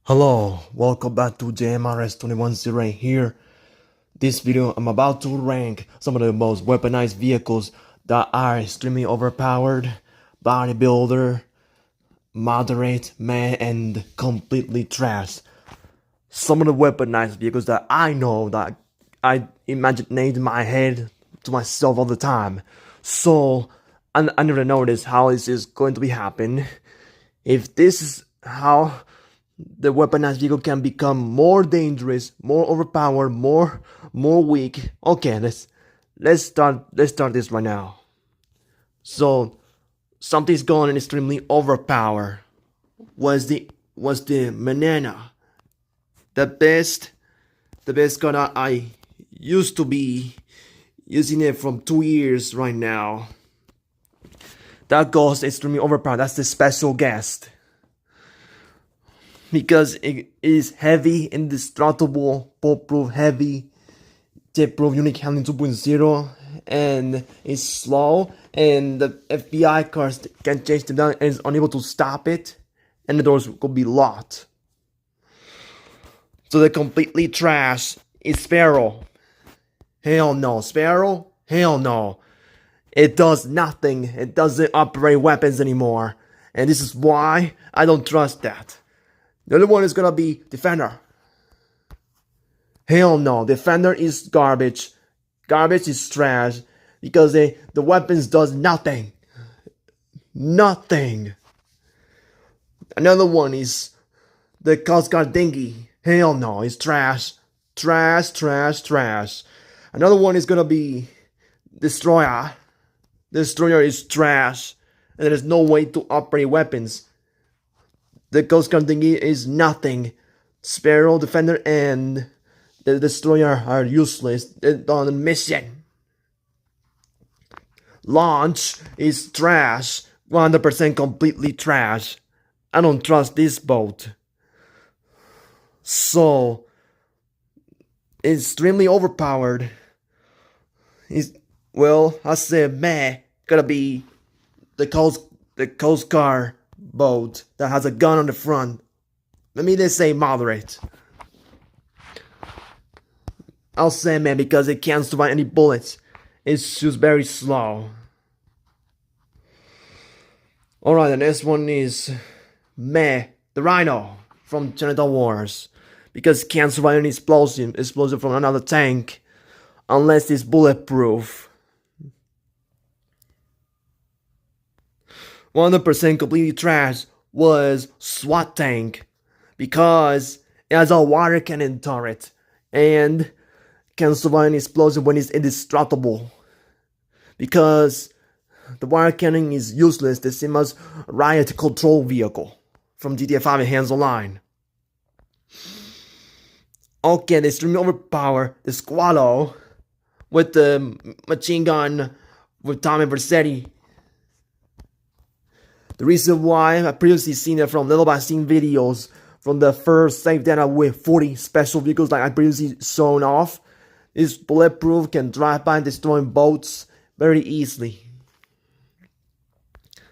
Hello, welcome back to JMRS2108 here. This video I'm about to rank some of the most weaponized vehicles that are extremely overpowered, bodybuilder, moderate, man, and completely trash. Some of the weaponized vehicles that I know that I imagine in my head to myself all the time. So I never noticed how this is going to be happen. If this is how the weaponized vehicle can become more dangerous, more overpowered, more weak. Okay, let's start this right now. So something's going extremely overpowered. Was the banana the best gun I used to be using it from 2 years right now. That goes extremely overpowered. That's the special guest. Because it is heavy, indestructible, bulletproof, heavy, jet-proof, unique handling 2.0, and it's slow, and the FBI cars can chase them down and is unable to stop it, and the doors could be locked. So the completely trash is Sparrow. Hell no. Sparrow? Hell no. It does nothing. It doesn't operate weapons anymore. And this is why I don't trust that. The other one is gonna be Defender. Hell no, Defender is garbage. Garbage is trash because the weapons does nothing. Nothing. Another one is the Coast Guard dinghy. Hell no, it's trash. Trash, trash, trash. Another one is gonna be Destroyer. Destroyer is trash, and there is no way to operate weapons. The Coast Guard dinghy is nothing. Sparrow, Defender, and the Destroyer are useless. They're on a mission. Launch is trash. 100% completely trash. I don't trust this boat. So, extremely overpowered. Well, I said meh. Gotta be the Coast Guard boat that has a gun on the front. Let me just say moderate. I'll say man because it can't survive any bullets. It's just very slow. Alright, the next one is meh, the Rhino from Genital Wars. Because it can't survive any explosion from another tank unless it's bulletproof. 100% completely trash was SWAT tank because it has a water cannon turret and can survive an explosion when it's indestructible. Because the water cannon is useless, the same as riot control vehicle from GTA 5 and Hands Online. Okay, the extremely overpowered the Squalo with the machine gun with Tommy Vercetti. The reason why I previously seen it from Little by Scene videos from the first save data with 40 special vehicles like I previously shown off. Is bulletproof, can drive by and destroy boats very easily.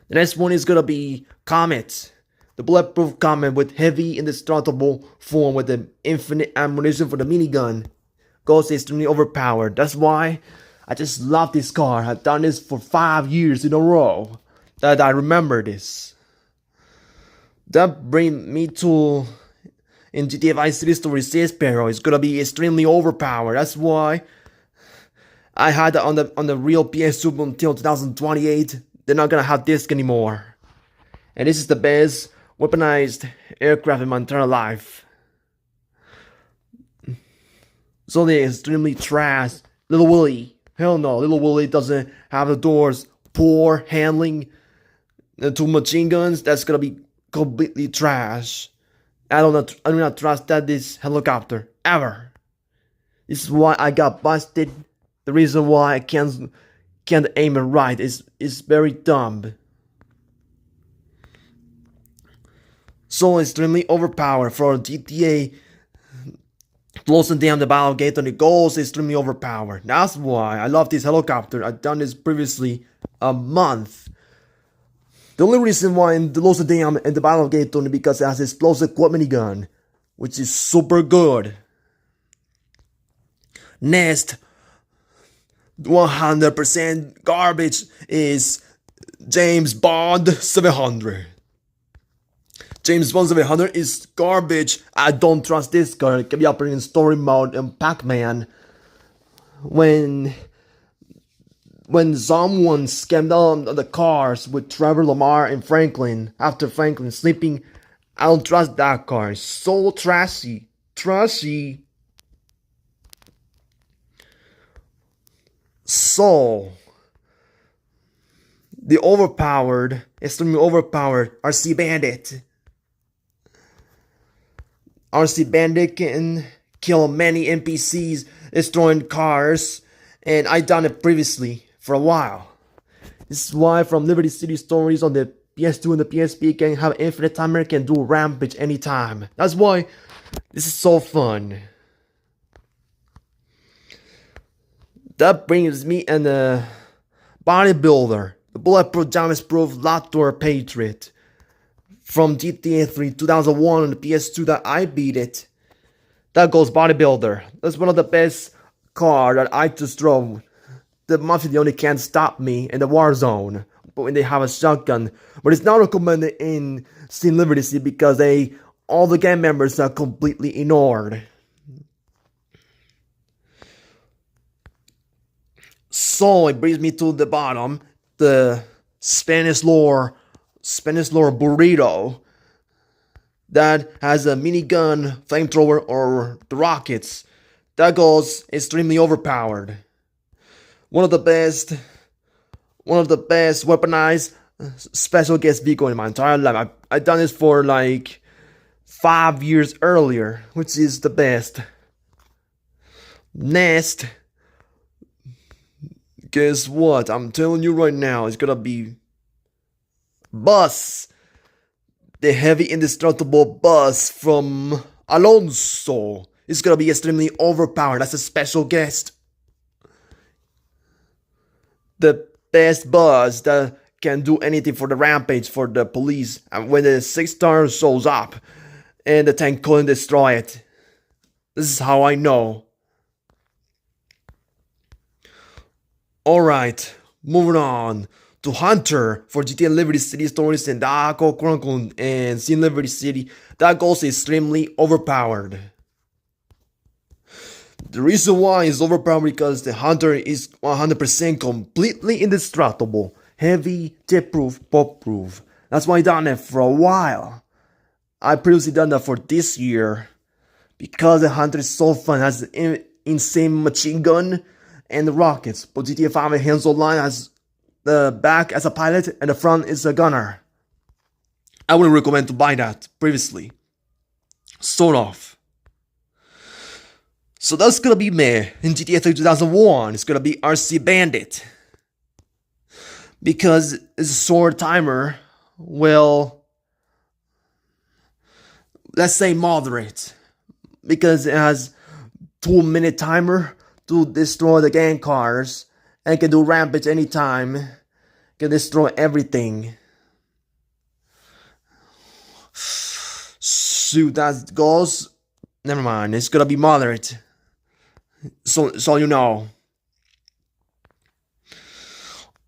The next one is gonna be Comet. The bulletproof Comet with heavy indestructible form with the infinite ammunition for the minigun. Goes extremely overpowered. That's why I just love this car. I've done this for 5 years in a row. That I remember this. That brings me to in GTA Vice City Story 6 Sparrow. It's gonna be extremely overpowered. That's why I had that on the real PS Super until 2028. They're not gonna have disc anymore. And this is the best weaponized aircraft in my entire life. So they're extremely trash. Little Willie. Hell no, Little Willie doesn't have the doors. Poor handling. The 2 machine guns, that's gonna be completely trash. I do not trust this helicopter ever. This is why I got busted. The reason why I can't aim it right is very dumb. So extremely overpowered for GTA. Closing down the battle gate on the goals is extremely overpowered. That's why I love this helicopter. I've done this previously a month. The only reason why in the Los Dam and the Battle of Gate only because it has explosive quad minigun. which is super good. Next, 100% garbage is James Bond 700. James Bond 700 is garbage. I don't trust this car. It can be operating in story mode in Pac-Man. When someone scammed on the cars with Trevor, Lamar, and Franklin after Franklin sleeping, I don't trust that car. It's so trashy. Trashy. So, the overpowered, extremely overpowered RC Bandit. RC Bandit can kill many NPCs, destroying cars, and I done it previously for a while. This is why from Liberty City Stories on the PS2 and the PSP can have infinite timer, can do rampage anytime. That's why this is so fun. That brings me and the bodybuilder, the bulletproof, damage-proof, lot-door patriot from GTA 3 2001 on the PS2 that I beat it. That goes bodybuilder. That's one of the best cars that I just drove. The mafia only can't stop me in the war zone, but when they have a shotgun. But it's not recommended in Steam Liberty City because all the gang members are completely ignored. So it brings me to the bottom, the Spanish lore burrito that has a minigun, flamethrower, or the rockets. That goes extremely overpowered. One of the best weaponized special guest vehicle in my entire life. I've done this for like 5 years earlier, which is the best. Next, guess what? I'm telling you right now, it's gonna be Bus. The heavy indestructible Bus from Alonso. It's gonna be extremely overpowered. That's a special guest. The best Bus that can do anything for the rampage for the police. And when the 6-star shows up and the tank couldn't destroy it. This is how I know. Alright, moving on to Hunter for GTA Liberty City Stories and Daco Chronicle and Sin Liberty City. That goes extremely overpowered. The reason why it's overpowered because the Hunter is 100% completely indestructible. Heavy, tip-proof, pop-proof. That's why I done it for a while. I previously done that for this year. Because the Hunter is so fun. It has an insane machine gun and the rockets. But GTA 5 and Hands Online has the back as a pilot and the front is a gunner. I wouldn't recommend to buy that previously. Sort of. So that's gonna be me in GTA 3 2001. It's gonna be RC Bandit. Because it's a short timer, well, let's say moderate. Because it has 2-minute timer to destroy the gang cars. And can do rampage anytime. Can destroy everything. Shoot, that goes. Never mind, it's gonna be moderate. So you know.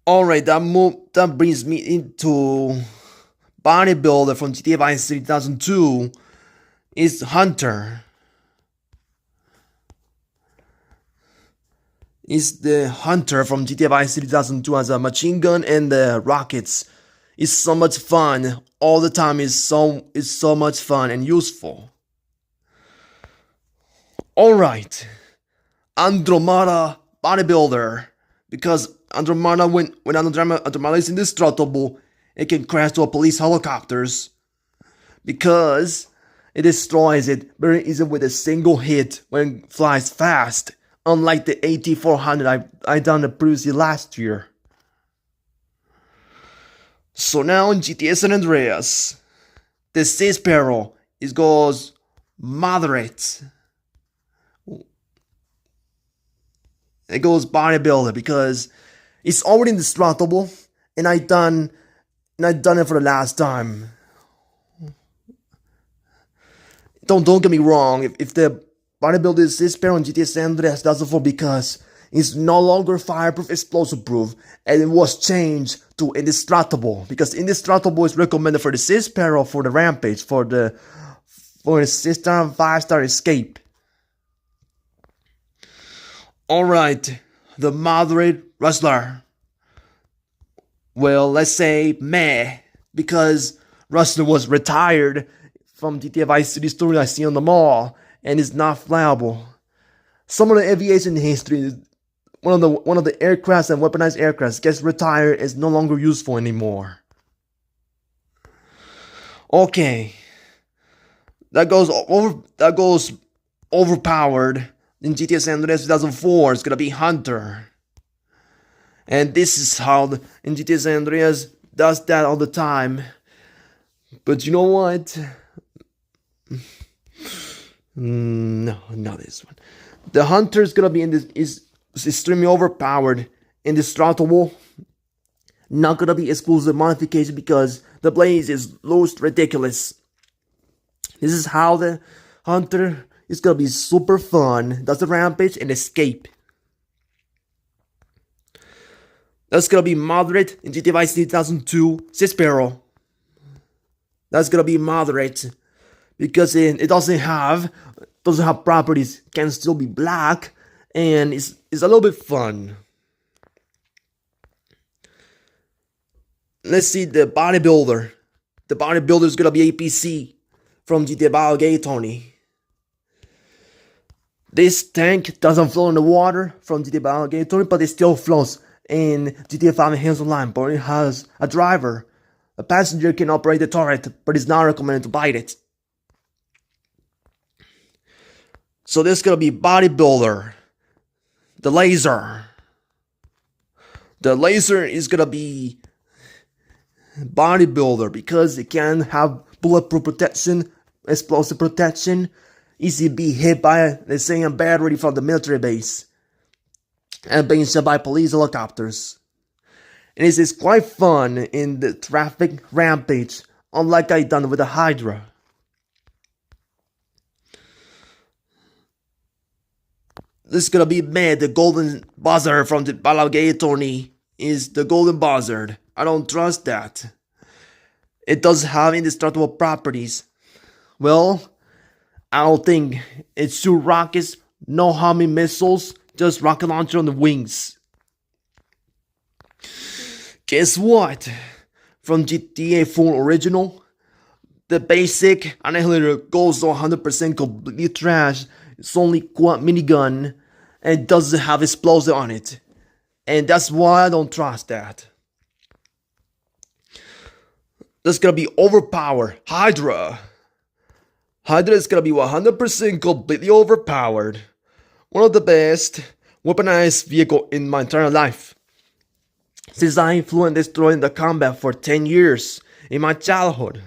Alright, that brings me into bodybuilder from GTA Vice City 2002 is Hunter. Is the Hunter from GTA Vice City 2002 has a machine gun and the rockets. It's so much fun. All the time it's so much fun and useful. Alright. Andromeda bodybuilder. Because Andromeda, when Andromeda is indestructible, it can crash to a police helicopters. Because it destroys it very easy with a single hit when it flies fast. Unlike the AT400 I done the previously last year. So now in GTA San Andreas, the Sea Sparrow goes moderate. It goes bodybuilder because it's already indestructible, and I done it for the last time. don't get me wrong. If the bodybuilder is this pair on GTA San Andreas, that's for because it's no longer fireproof, explosive proof, and it was changed to indestructible because indestructible is recommended for the 6 peril, for the rampage, for the 6-star and 5-star escape. Alright, the moderate wrestler. Well, let's say meh, because wrestler was retired from GTA Vice City story I see on the mall, and it's not flyable. Some of the aviation history, one of the aircrafts and weaponized aircrafts gets retired, is no longer useful anymore. Okay, that goes overpowered. In GTA San Andreas 2004, it's gonna be Hunter. And this is how in GTA San Andreas does that all the time. But you know what? No, not this one. The Hunter is gonna be is extremely overpowered, indestructible. Not gonna be exclusive modification because the blaze is loose ridiculous. This is how the Hunter is gonna be super fun. Does the rampage and escape. That's gonna be moderate in GTA Vice City 2002 6 peril. That's gonna be moderate because it doesn't have properties. Can still be black and it's a little bit fun. Let's see the bodybuilder. The bodybuilder is gonna be APC from GTA Balgay. This tank doesn't float in the water from GTA Balgay, but it still floats in GTA 5 and Hands Online, but it has a driver. A passenger can operate the turret, but it's not recommended to bite it. So this is gonna be bodybuilder. The laser. The laser is gonna be bodybuilder because it can have bulletproof protection, explosive protection, easy to be hit by, let's say, a battery from the military base, and being shot by police helicopters. And this is quite fun in the traffic rampage, unlike I done with the Hydra. This is gonna be mad. The golden buzzard from the Balagay is the golden buzzard. I don't trust that. It does have indestructible properties. Well, I don't think it shoot rockets, no homing missiles, just rocket launcher on the wings. Guess what? From GTA 4 original, the basic annihilator goes to 100% completely trash. It's only quad minigun and it doesn't have explosive on it. And that's why I don't trust that. That's gonna be overpowered. Hydra. Hydra is gonna be 100% completely overpowered. One of the best weaponized vehicle in my entire life. Since I flew and destroyed the combat for 10 years in my childhood.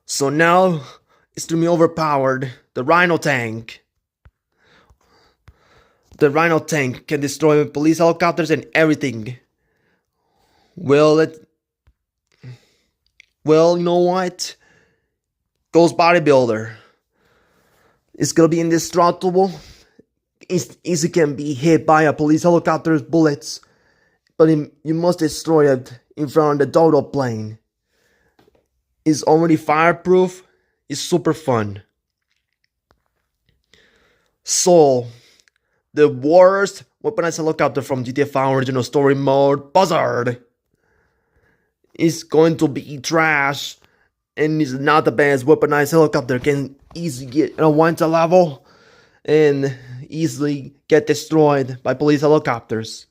So now, extremely overpowered, the Rhino tank. The Rhino tank can destroy police helicopters and everything. Well, you know what? Ghost bodybuilder. It's gonna be indestructible. Easy can be hit by a police helicopter's bullets, but you must destroy it in front of the dodo plane. It's already fireproof. It's super fun. So, the worst weaponized helicopter from GTA 5 original story mode, Buzzard, is going to be trash, and is not the best weaponized helicopter. Can easily get a 1-star level and easily get destroyed by police helicopters.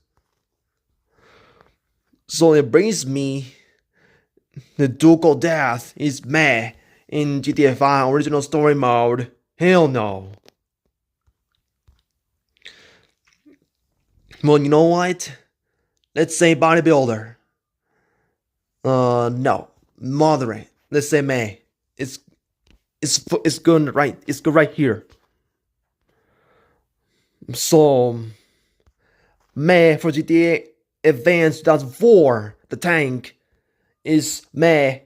So it brings me the Ducal Death is meh in GTA 5 original story mode. Hell no. Well, you know what? Let's say bodybuilder. No, moderate. Let's say meh. It's good right. It's good right here. So meh for GTA Advanced 2004. The tank is meh.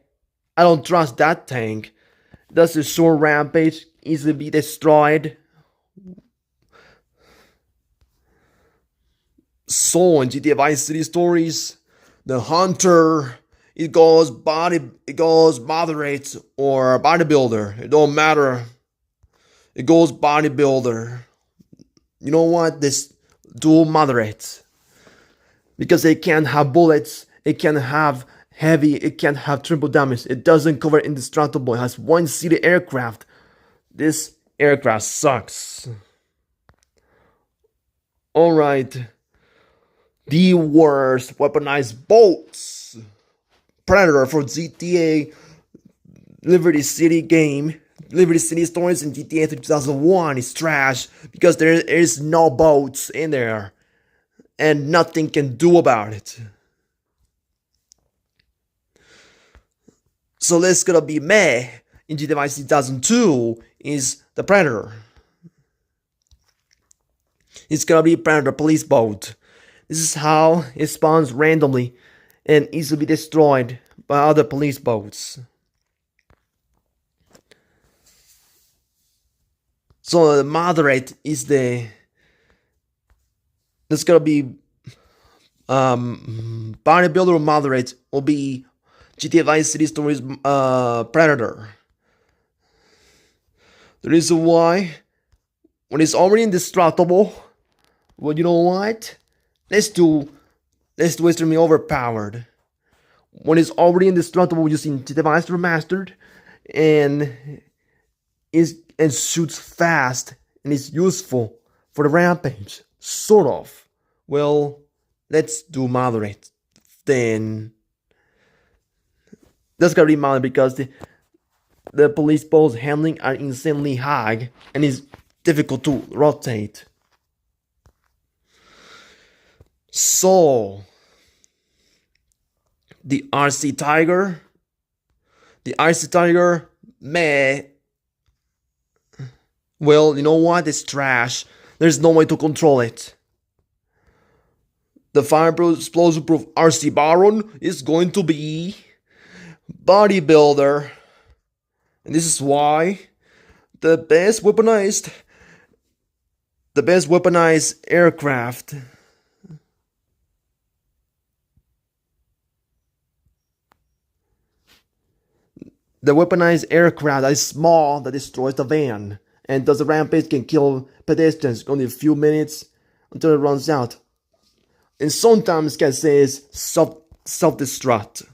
I don't trust that tank. Does a short rampage easily be destroyed? So in GTA Vice City stories, the hunter, it goes moderate or bodybuilder. It don't matter. It goes bodybuilder. You know what? This do moderate. Because it can have bullets, it can have heavy, it can have triple damage. It doesn't cover indestructible. It has one-seated aircraft. This aircraft sucks. Alright. The worst weaponized boats. Predator for GTA Liberty City game. Liberty City stories in GTA 2001 is trash because there is no boats in there. And nothing can do about it. So this gonna be meh. In GTA Vice 2002 is the Predator. It's gonna be Predator police boat. This is how it spawns randomly and easily destroyed by other police boats. So the moderate is that's gonna be bodybuilder or moderate will be GTA Vice City Stories Predator. The reason why, when it's already indestructible, well, you know what? Let's do extremely overpowered. When it's already indestructible using GTA Vice Remastered and shoots fast and is useful for the rampage. Sort of. Well, let's do moderate. Then that's gonna be moderate because the police boats handling are insanely high and it's difficult to rotate. So the RC Tiger, meh. Well, you know what? It's trash. There's no way to control it. The fireproof, explosive-proof RC Baron is going to be bodybuilder. And this is why the best weaponized aircraft that is small that destroys the van and does a rampage can kill pedestrians only a few minutes until it runs out. And sometimes can say it's self-destruct.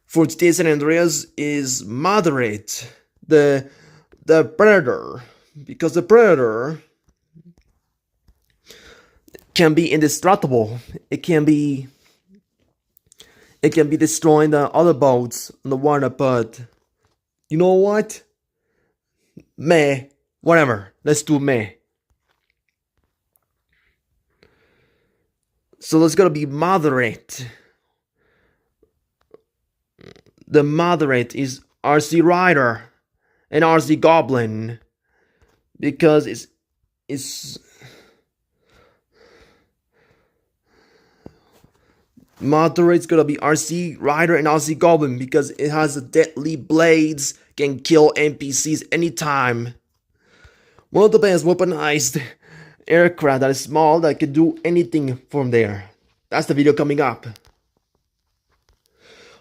For GTA San Andreas is moderate. The Predator, because the Predator can be indestructible. It can be destroying the other boats on the water, but you know what? Meh. Whatever. Let's do meh. So it's gonna be moderate. The moderate is RC Rider and RC Goblin because it's moderate's gonna be RC Rider and RC Goblin because it has a deadly blades, can kill NPCs anytime. One of the best weaponized aircraft that is small that can do anything from there. That's the video coming up.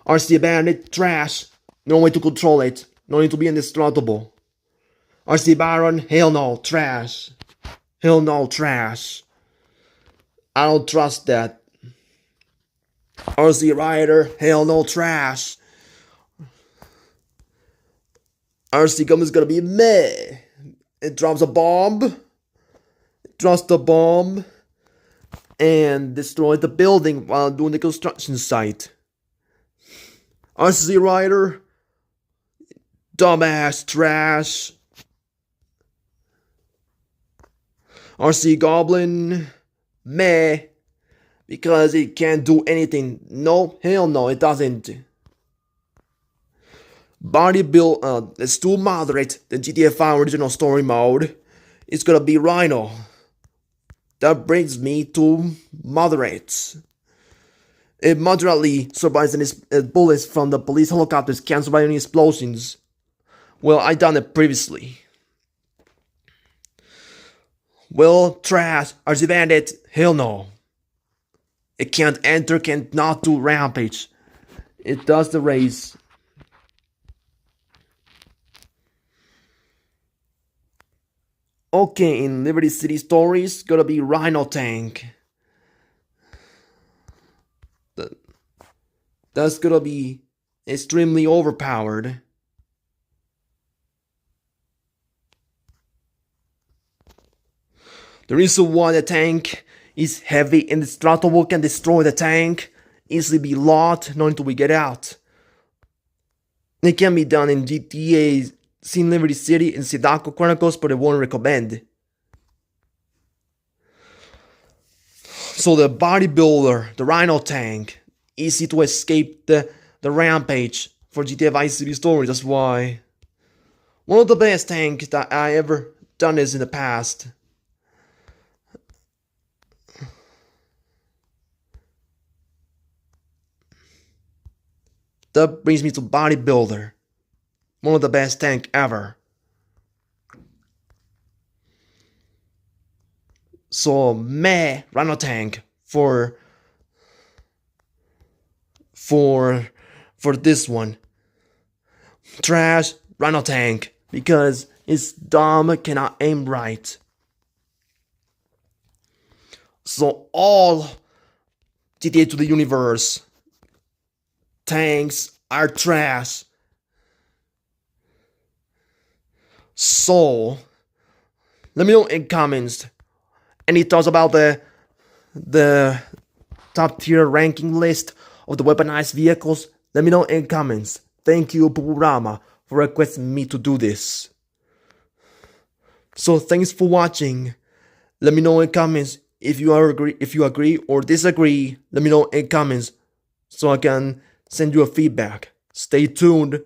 RC Bandit, trash. No way to control it. No need to be indestructible. RC Baron, hell no, trash. Hell no, trash. I don't trust that. RC Rider, hell no, trash. RC Gum is gonna be meh. It drops a bomb. It drops the bomb. And destroys the building while doing the construction site. RC Rider, dumbass, trash. RC Goblin, meh. Because it can't do anything. No, hell no, it doesn't. Let's do moderate. The GTA 5 original story mode. It's gonna be Rhino. That brings me to moderate. It moderately survives any bullets from the police helicopters, can't survive any explosions. Well, I done it previously. Well, trash, RC Bandit, hell no. It can't enter, can't not do rampage. It does the race. Okay, in Liberty City Stories, gonna be Rhino Tank. That's gonna be extremely overpowered. The reason why the tank is heavy, indestructible, can destroy the tank, easily be locked, not until we get out. It can be done in GTA Sin Liberty City and Sidako Chronicles, but I won't recommend. So the bodybuilder, the Rhino tank, easy to escape the rampage for GTA Vice City Story. That's why one of the best tanks that I ever done is in the past. That brings me to bodybuilder, one of the best tank ever. So meh, Rhino tank for this one. Trash, Rhino tank, because it's dumb, cannot aim right. So all GTA to the universe tanks are trash. So let me know in comments any thoughts about the top tier ranking list of the weaponized vehicles. Let me know in comments. Thank you, Pupurama, for requesting me to do this. So thanks for watching. Let me know in comments if you agree or disagree. Let me know in comments so I can send you a feedback. Stay tuned.